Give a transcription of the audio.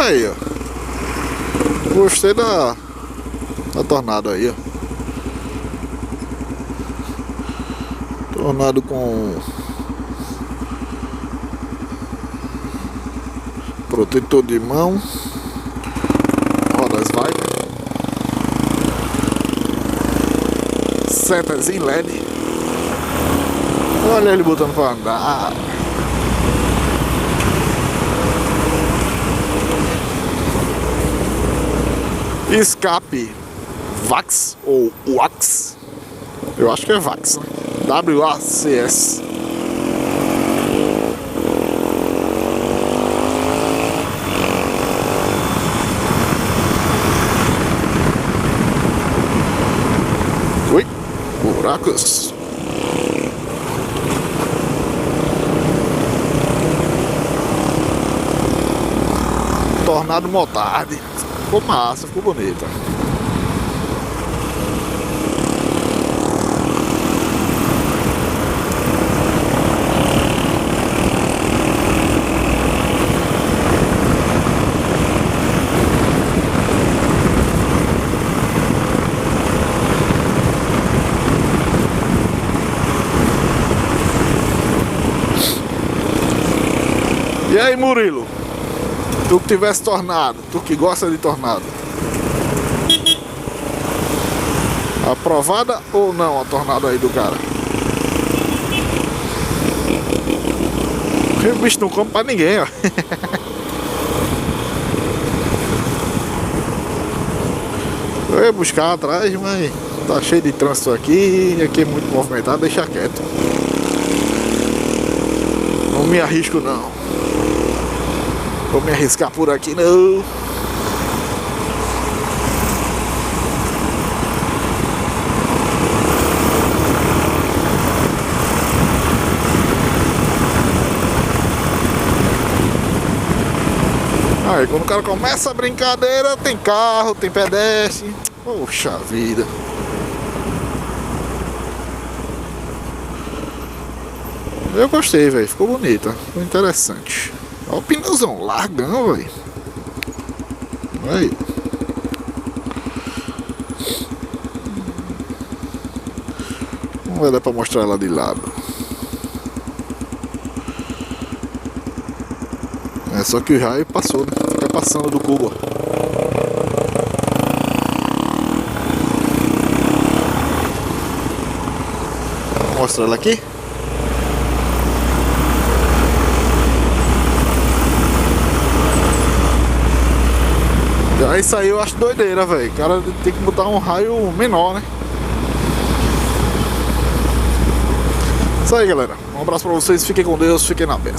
Aí, ó. Gostei da tornado aí, ó. Tornado com protetor de mão, rodas Viper, setas em LED. Olha ele botando pra andar. Escape VAX ou WAX. Eu acho que é VAX, né? WACS. Ui, buracos. Tornado Motard. Ficou massa, ficou bonita. E aí, Murilo? Tu que tivesse tornado, tu que gosta de tornado, aprovada ou não a tornado aí do cara? O bicho não come pra ninguém, ó. Eu ia buscar atrás, mas tá cheio de trânsito aqui, e aqui é muito movimentado, deixa quieto. Não me arrisco não. Vou me arriscar por aqui não. Aí quando o cara começa a brincadeira, tem carro, tem pedestre. Poxa vida. Eu gostei, velho. Ficou bonita, ficou interessante. Olha o pneuzão largão, velho. Aí. Não vai dar pra mostrar ela de lado. É só que o raio passou, né? Fica passando do cubo. Vou mostrar ela aqui. Isso aí eu acho doideira, velho. O cara tem que botar um raio menor, né? Isso aí, galera. Um abraço pra vocês. Fiquem com Deus. Fiquem na benção.